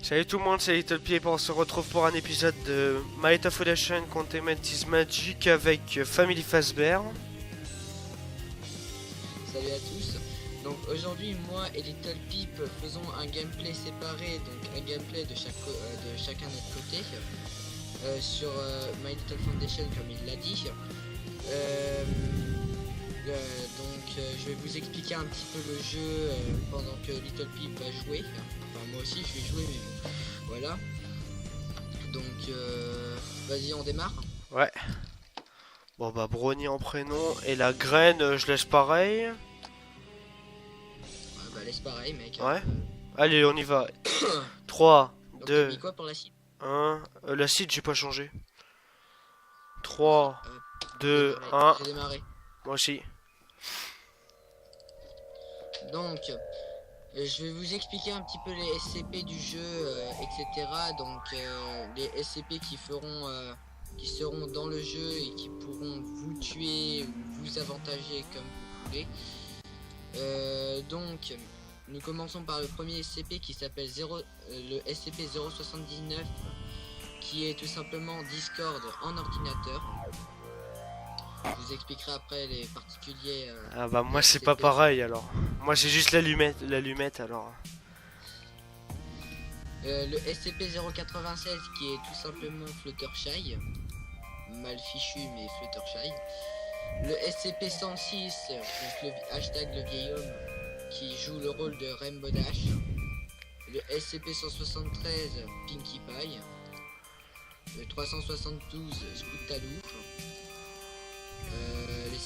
Salut tout le monde, c'est Little Peep, on se retrouve pour un épisode de My Little Foundation Containment is Magic avec Family Fazbear. Salut à tous. Donc aujourd'hui, moi et Little Peep faisons un gameplay séparé, donc un gameplay de chacun de notre côté sur My Little Foundation comme il l'a dit. Je vais vous expliquer un petit peu le jeu pendant que Little Peep va jouer. Enfin moi aussi je vais jouer mais voilà. Donc vas-y, on démarre. Ouais. Bon bah Brony en prénom et la graine je laisse pareil. Bah laisse pareil mec. Ouais. Allez on y va. 3, Donc, 2, t'as mis quoi pour la cible 1. La site j'ai pas changé. 3, 2, 1. J'ai démarré. Moi aussi. Donc, je vais vous expliquer un petit peu les SCP du jeu, etc. Donc, les SCP qui seront dans le jeu et qui pourront vous tuer ou vous avantager comme vous voulez. Donc, nous commençons par le premier SCP qui s'appelle le SCP-079, qui est tout simplement Discord en ordinateur. Je vous expliquerai après les particuliers. Ah bah moi c'est pas pareil alors. Moi j'ai juste l'allumette alors. Le SCP-096 qui est tout simplement Fluttershy. Mal fichu mais Fluttershy. Le SCP-106, donc le hashtag le vieil homme, qui joue le rôle de Rainbow Dash. Le SCP-173 Pinkie Pie. Le 372 Scoot Talou. Le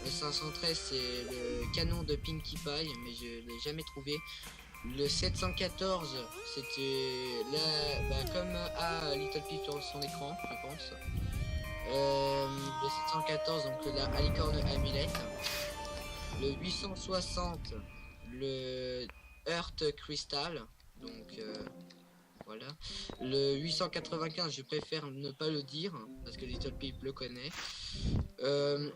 513 c'est le canon de Pinkie Pie mais je l'ai jamais trouvé. Le 714 c'était là comme à Little Peep sur son écran je pense. Le 714 donc la Alicorne Amulet. Le 860 le Earth Crystal donc voilà. Le 895 je préfère ne pas le dire parce que Little Peep le connaît. Le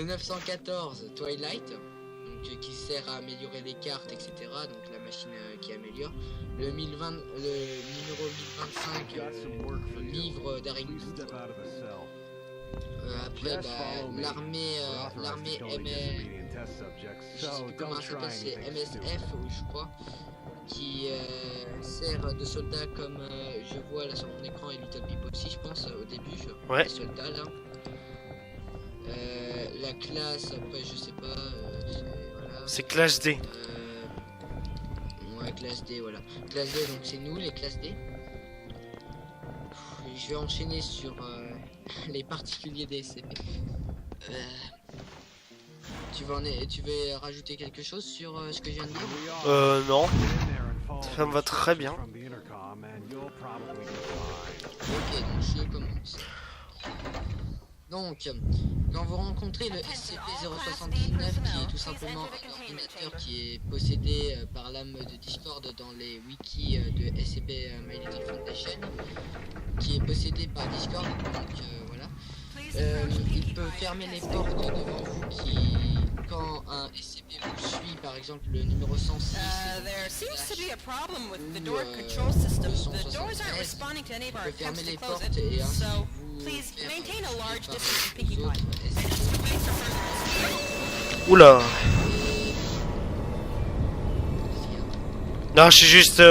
914 Twilight donc, qui sert à améliorer les cartes etc. donc la machine qui améliore. Le numéro 1025 le livre d'Arigu. Après l'armée je sais plus comment ça s'appelle, c'est MSF je crois, qui sert de soldats comme je vois là sur mon écran et Little Peep aussi je pense au début. Ouais. Les soldats là. La classe après je sais pas voilà. C'est classe D. Ouais, classe D voilà. Classe D donc c'est nous les classes D. Je vais enchaîner sur les particuliers des SCP. Tu veux rajouter quelque chose sur ce que je viens de dire? Non. Ça me va très bien. Ok, donc je commence. Donc, quand vous rencontrez le SCP-079, qui est tout simplement un ordinateur qui est possédé par l'âme de Discord dans les wikis de SCP My Little Foundation, qui est possédé par Discord, donc voilà. Il peut fermer les portes devant vous quand un SCP vous suit, par exemple le numéro 106 There seems to be a problem with the ou door control system. le The doors aren't 173, responding to any of our il peut fermer attempts to les close portes et it, ainsi so vous please faire maintain a large par distance from les Pinkie autres Pie. SCP. Thanks for further. Oula. Et Non je suis juste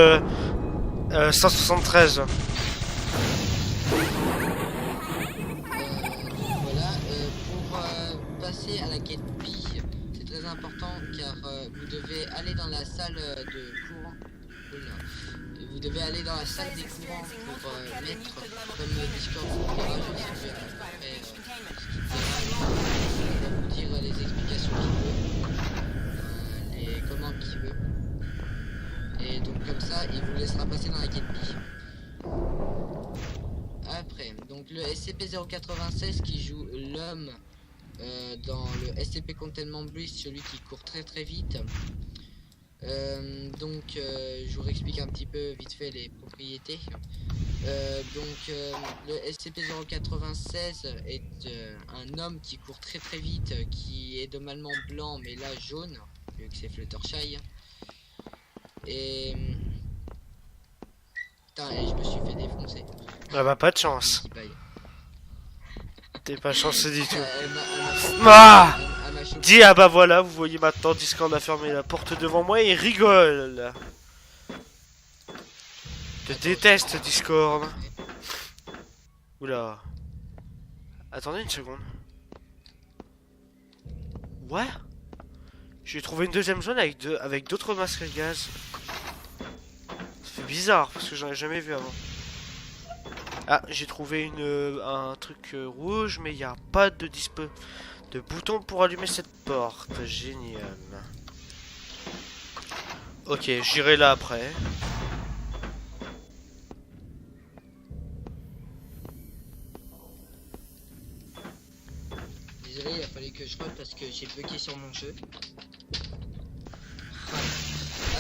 173. voilà, pour passer à la quête Pi, c'est très important car vous devez aller dans la salle de courant. Vous devez aller dans la salle des courants pour mettre comme le Discord vous dire les explications qu'il veut, les commandes qu'il veut. Et donc comme ça, il vous laissera passer dans la quête Pi. Après, donc le SCP-096 qui joue l'homme dans le SCP Containment Breach, celui qui court très très vite. Je vous réexplique un petit peu vite fait les propriétés. Le SCP-096 est un homme qui court très très vite, qui est normalement blanc mais là jaune, vu que c'est Fluttershy. Et Putain, et je me suis fait défoncer. Ah bah pas de chance. Pinkie Pie. T'es pas chanceux du tout. Elle Ah m'a chopé. Dis, ah bah voilà, vous voyez maintenant, Discord a fermé la porte devant moi et il rigole. Je déteste Discord. Oula. Attendez une seconde. Ouais. J'ai trouvé une deuxième zone avec d'autres masques à gaz. Ça fait bizarre parce que j'en ai jamais vu avant. Ah, j'ai trouvé un truc rouge, mais il n'y a pas de bouton pour allumer cette porte. Génial. Ok, j'irai là après. Désolé, il a fallu que je rate parce que j'ai bugué sur mon jeu.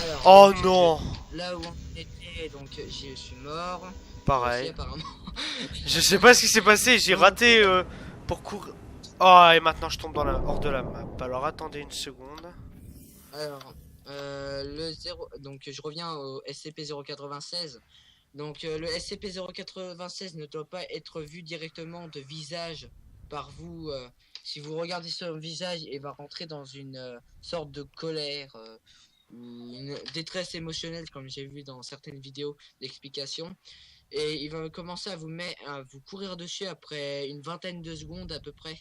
Alors, Oh donc, non. là où on était, donc je suis mort. Pareil. Aussi, apparemment. Je sais pas ce qui s'est passé, j'ai raté pour courir. Oh, et maintenant je tombe hors de la map. Alors attendez une seconde. Alors, le 0, donc je reviens au SCP-096. Donc le SCP-096 ne doit pas être vu directement de visage par vous. Si vous regardez son visage, il va rentrer dans une sorte de colère ou une détresse émotionnelle, comme j'ai vu dans certaines vidéos d'explication. Et il va commencer à vous courir dessus après une vingtaine de secondes à peu près.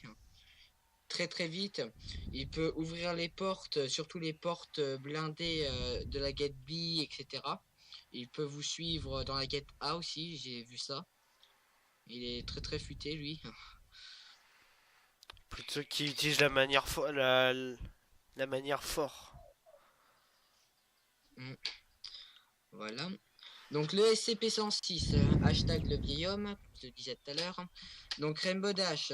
Très très vite. Il peut ouvrir les portes, surtout les portes blindées de la gate B, etc. Il peut vous suivre dans la gate A aussi, j'ai vu ça. Il est très très futé lui. Plutôt qui utilise la manière la manière fort. Voilà. Donc le SCP-106, hashtag le vieil homme, je le disais tout à l'heure. Donc Rainbow Dash,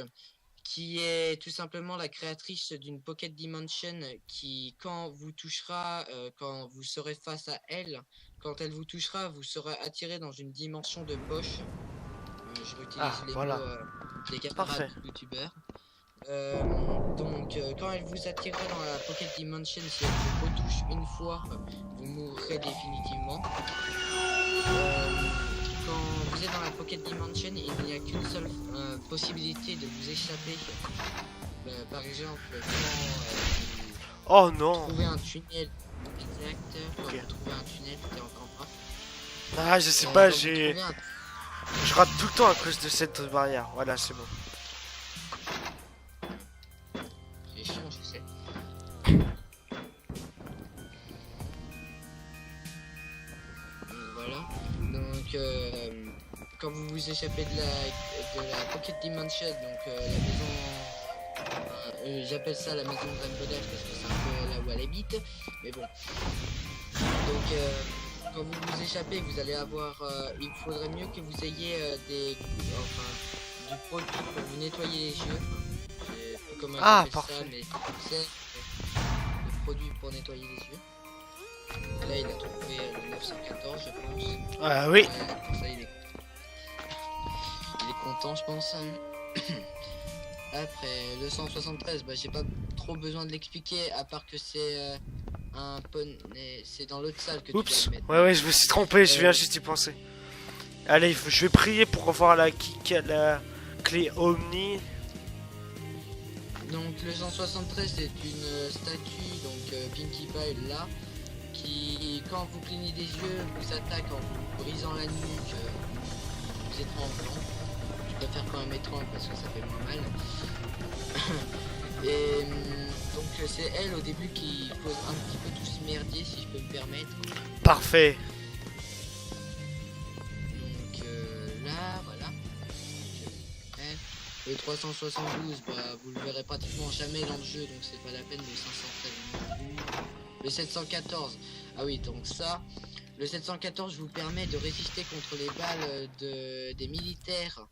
qui est tout simplement la créatrice d'une Pocket Dimension qui, quand vous touchera, quand vous serez face à elle, quand elle vous touchera, vous serez attiré dans une dimension de poche. Je réutilise les voilà. mots des Parfait. camarades youtubeurs. Donc quand elle vous attirera dans la Pocket Dimension, si elle vous retouche une fois, vous mourrez définitivement. Quand vous êtes dans la Pocket Dimension, il n'y a qu'une seule possibilité de vous échapper. Par exemple, Oh quand non. vous trouvez un tunnel exact, quand Ok. vous trouvez un tunnel, t'es encore pas. Ah, je sais Quand pas, vous trouvez un- je rate tout le temps à cause de cette barrière. Voilà, c'est bon. C'est chiant, je sais. Voilà. Donc, quand vous vous échappez de la Pocket Dimension, donc la maison, j'appelle ça la maison de Rainbow Dash parce que c'est un peu là où elle habite, mais bon. Donc, quand vous vous échappez, vous allez avoir, il faudrait mieux que vous ayez du produit pour vous nettoyer les yeux. Je sais pas comment Ah, j'appelle parfait. ça, mais c'est le produit pour nettoyer les yeux. Là, il a trouvé le 914, je pense. Ah oui. Pour ça, il est content, je pense. Après, le 173, bah, j'ai pas trop besoin de l'expliquer, à part que c'est un poney. C'est dans l'autre salle que tu Oups. dois le mettre. Ouais, je me suis trompé, je viens juste d'y penser. Allez, je vais prier pour revoir la clé Omni. Donc, le 173, c'est une statue, donc Pinkie Pie là, qui, quand vous clignez des yeux, vous attaque en vous brisant la nuque, vous étranglant. Je préfère quand même étrangle parce que ça fait moins mal. Et donc c'est elle au début qui cause un petit peu tout ce merdier, si je peux me permettre. Parfait. Donc là, voilà. Le 372, bah, vous le verrez pratiquement jamais dans le jeu, donc c'est pas la peine. Le 513 non plus. Le 714, ah oui, donc ça, le 714 vous permet de résister contre les balles des militaires.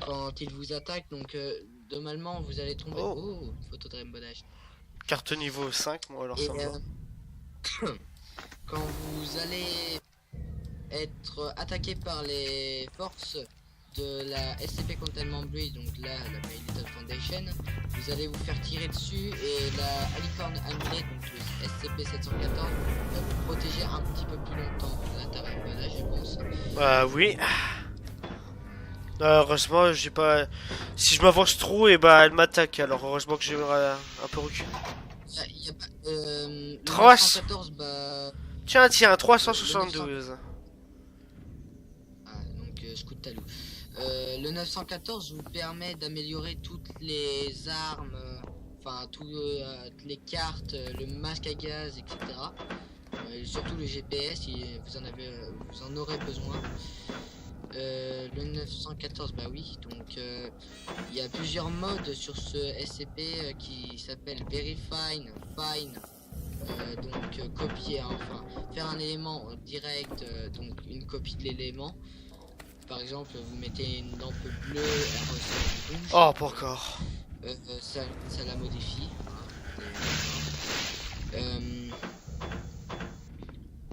Quand ils vous attaquent, donc normalement vous allez tomber. Oh, photo de Rainbow Dash. Carte niveau 5, moi alors Et ça me va. quand vous allez être attaqué par les forces de la SCP Containment Breach, donc là la My Little Foundation, vous allez vous faire tirer dessus et la Alicorn Amulet, donc le SCP-714, va vous protéger un petit peu plus longtemps. Là, t'as là, je pense. Oui. Heureusement, j'ai pas. Si je m'avance trop, et bah elle m'attaque. Alors heureusement que j'ai un peu recul. Y a pas, le 300. 914, bah. Tiens, 372. Ah, donc scout talou. Le 914 vous permet d'améliorer toutes les armes, enfin toutes les cartes, le masque à gaz, etc. Et surtout le GPS, vous en aurez besoin. Le 914, bah oui, donc il y a plusieurs modes sur ce SCP qui s'appelle Very Fine, Fine, donc copier, hein, enfin faire un élément direct, donc une copie de l'élément. Par exemple, vous mettez une lampe bleue, elle ressort rouge. Oh, pas encore. Ça la modifie.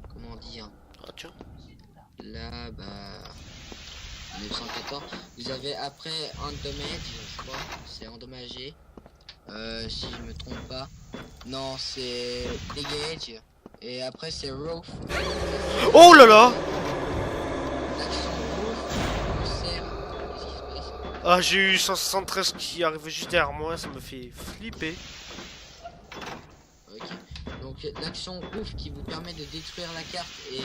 Comment dire? Ah, tiens. Là, bah. 914. Vous avez après Endomage, je crois. C'est endommagé. Si je me trompe pas. Non, c'est Degage. Et après, c'est Roof. Oh là là. L'action Roof sert. Qu'est-ce qui se passe? Ah, j'ai eu 173 qui arrive juste derrière moi, ça me fait flipper. Ok. Donc l'action Roof qui vous permet de détruire la carte et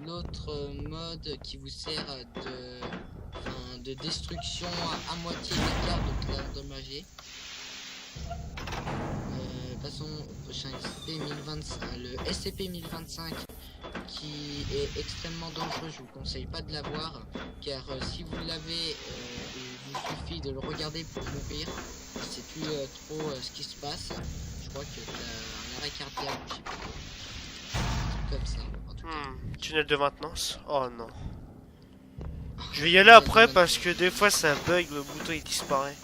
l'autre mode qui vous sert de destruction à moitié de la carte, donc l'endommager. Passons au prochain SCP 1025, le SCP 1025 qui est extrêmement dangereux. Je vous conseille pas de l'avoir car si vous l'avez, il vous suffit de le regarder pour mourir. Je sais plus trop ce qui se passe. Je crois que t'as un arrêt cardiaque, je sais pas quoi. Comme ça, en tout cas. Tunnel de maintenance. Oh non. Je vais y aller après parce que des fois ça bug, le bouton il disparaît.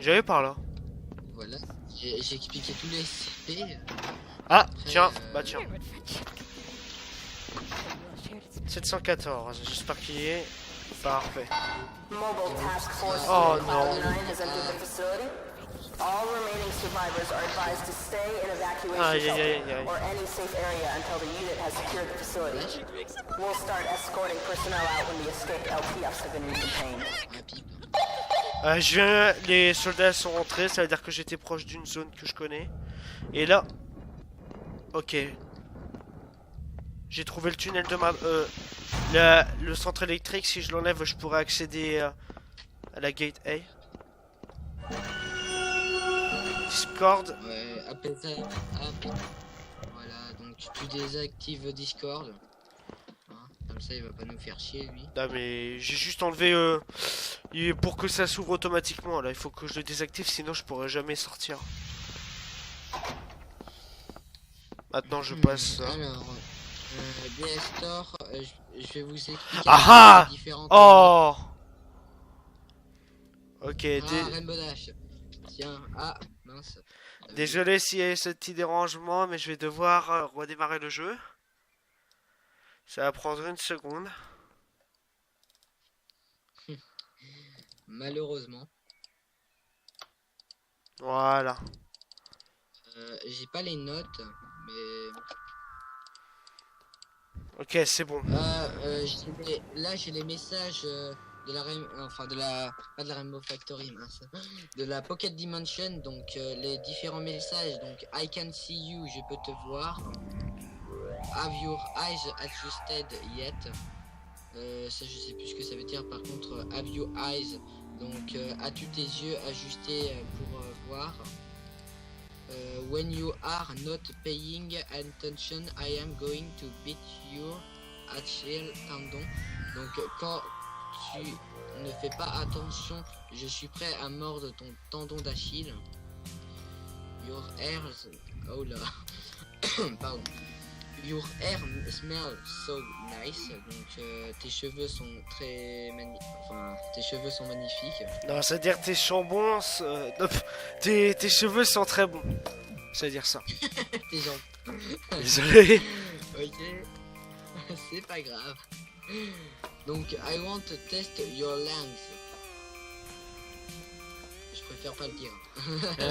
J'allais par là. Voilà, j'ai expliqué tous les SCP. Ah, Après, tiens, bah tiens. 714, j'espère qu'il y est. Parfait. Mobile Task Force Oh Unit non. 509 has entered the facility. All remaining survivors are advised to stay in evacuation Aïe, aïe, shelter aïe, aïe. or any safe area until the unit has secured the facility. We'll start escorting personnel out when the escaped LTFs have been contained. Un pipe. Les soldats sont rentrés, ça veut dire que j'étais proche d'une zone que je connais. Et là, ok, j'ai trouvé le tunnel de ma, le centre électrique. Si je l'enlève, je pourrais accéder à la gate A. Discord. Ouais, après ça, voilà, donc tu désactives Discord. Hein, comme ça, il va pas nous faire chier, lui. Ah mais j'ai juste enlevé pour que ça s'ouvre automatiquement. Là, il faut que je le désactive, sinon je pourrais jamais sortir. Maintenant, je passe. Alors, DS Store, je vais vous expliquer Ah les différentes. Oh. Ok, Rainbow Dash. Tiens, mince. désolé s'il y a ce petit dérangement, mais je vais devoir redémarrer le jeu. Ça va prendre une seconde. Malheureusement, Voilà. j'ai pas les notes, mais Ok, c'est bon. là j'ai les messages de la pas de la Rainbow Factory, mince, de la Pocket Dimension, donc les différents messages, donc I can see you, je peux te voir. Have your eyes adjusted yet? Ça je sais plus ce que ça veut dire. Par contre, have your eyes, donc as-tu tes yeux ajustés pour voir? When you are not paying attention, I am going to beat your Achille tendon. Donc quand tu ne fais pas attention, je suis prêt à mordre ton tendon d'Achille. Your hairs, oh là, pardon. Your hair smells so nice. Donc tes cheveux sont très tes cheveux sont magnifiques. Non, c'est-à-dire tes chambons, tes cheveux sont très bons. C'est-à-dire ça. Tes jambes. Désolé. Ok, c'est pas grave. Donc I want to test your lungs. Je préfère pas le dire.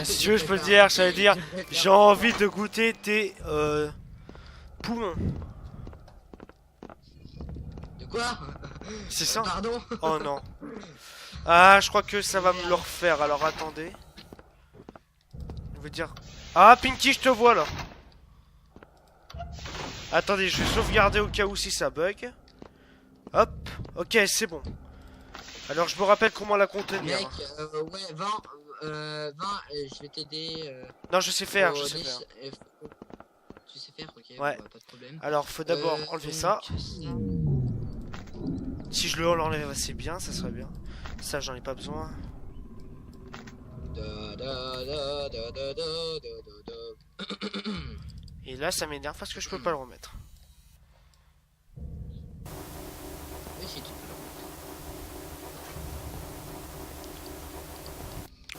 Si tu veux, je peux le dire, ça veut dire j'ai envie de goûter tes poumons. De quoi? C'est ça? Pardon? Oh non. Ah, je crois que ça va me le refaire, alors attendez. Je veux dire... Ah, Pinky, je te vois là. Attendez, je vais sauvegarder au cas où si ça bug. Hop, ok, c'est bon. Alors, je me rappelle comment la contenir. Mec, ouais, 20, je vais t'aider. Non, je sais faire, au je sais faire. Tu sais faire, ok, Ouais. bon, bah, pas de problème. Alors, faut d'abord enlever ça. donc, Si je l'enlève assez bien, ça serait bien. Ça, j'en ai pas besoin. Da, da, da, da, da, da, da, da. Et là, ça m'énerve parce que je peux pas le remettre. Oui, si, tu peux.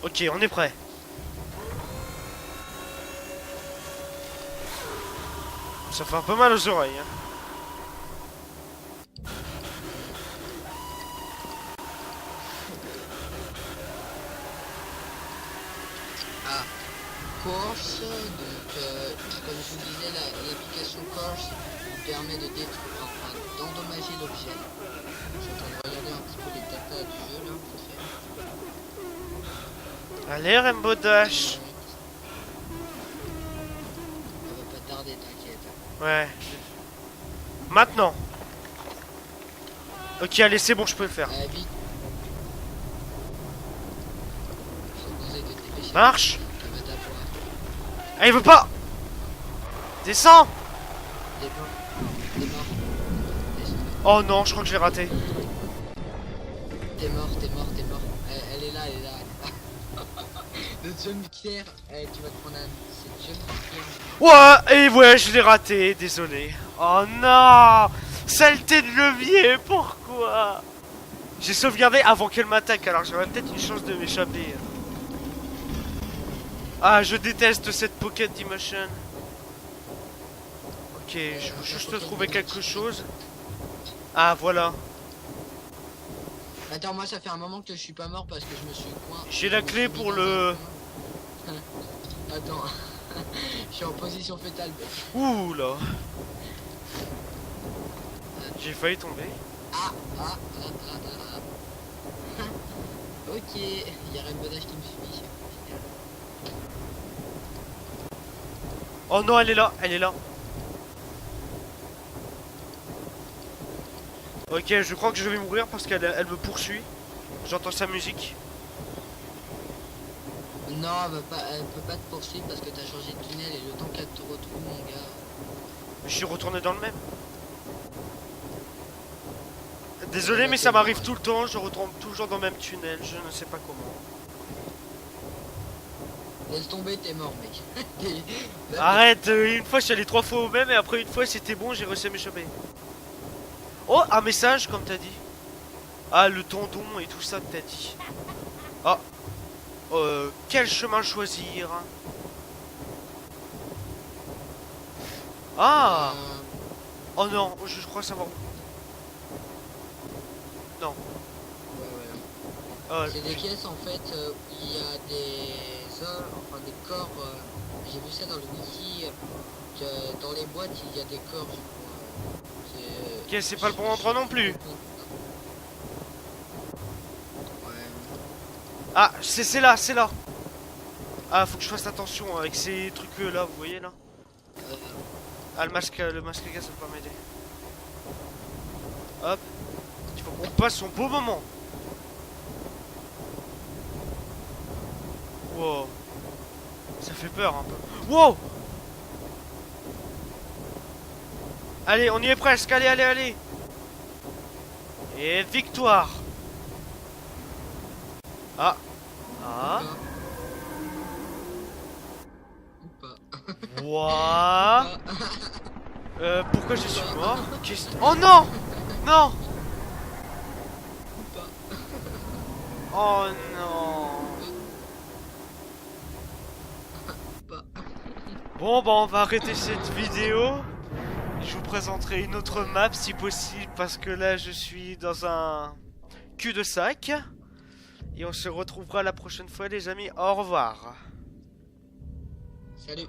Ok, on est prêt. Ça fait un peu mal aux oreilles. Hein. Ah, Course, donc comme je vous disais, l'application Course vous permet de détruire, enfin d'endommager l'objet. Je suis en train de regarder un petit peu les datas du jeu là, vite fait. Allez, Rainbow Dash. Ça va pas tarder, t'inquiète. Ouais. Maintenant. Ok, allez, c'est bon, je peux le faire. Vite. Je te conseille de te dépêcher. Marche. Ça va t'avoir. Ah, il veut pas. Descends. T'es mort. T'es mort. Oh non, je crois que je l'ai raté. T'es mort, t'es mort, t'es mort. Elle est là, elle est là. Le jumpscare, tu vas te prendre un... C'est jumpscare. Ouais, et ouais, je l'ai raté, désolé. Oh non. Saleté de levier, pourquoi? J'ai sauvegardé avant qu'elle m'attaque, alors j'aurais peut-être une chance de m'échapper. Ah, je déteste cette Pocket Dimension. Ok, je veux juste trouver quelque chose. Ah, voilà. Attends, moi ça fait un moment que je suis pas mort parce que je me suis coin. J'ai la clé pour le... Attends. Je suis en position fétale. Ouh là. J'ai failli tomber. Ah. Ok, il y a Rainbow Dash qui me suit. Oh non, elle est là, elle est là. Ok, je crois que je vais mourir parce qu'elle me poursuit. J'entends sa musique. Non, elle peut pas te poursuivre parce que t'as changé de tunnel et le temps qu'elle te retrouve, mon gars. Je suis retourné dans le même. Désolé, mais ça m'arrive tout le temps. Je retourne toujours dans le même tunnel. Je ne sais pas comment. Laisse tomber, t'es mort, mec. Arrête, une fois je suis allé 3 fois au même et après une fois c'était bon, j'ai réussi à m'échapper. Oh, un message comme t'as dit. Ah, le tendon et tout ça que t'as dit. Ah. Quel chemin choisir? Ah. Oh non, je crois savoir. Non. Ouais. C'est des pièces en fait où il y a des enfin des corps. J'ai vu ça dans le wiki. Que dans les boîtes il y a des corps, je crois. Ok, c'est pas le bon endroit non plus. Ouais. Ah, c'est là, c'est là. Ah, faut que je fasse attention avec ces trucs là, vous voyez là. Ah, le masque à gaz, ça va pas m'aider. Hop. Il faut qu'on passe son beau moment. Wow. Ça fait peur un peu. Wow. Allez, on y est presque. Allez, allez, allez. Et victoire. Ah. Ah. Ouah. Pourquoi je suis mort? Oh non. Non. Oh non. Bon bah on va arrêter cette vidéo. Je vous présenterai une autre map si possible parce que là je suis dans un cul-de-sac. Et on se retrouvera la prochaine fois les amis. Au revoir. Salut.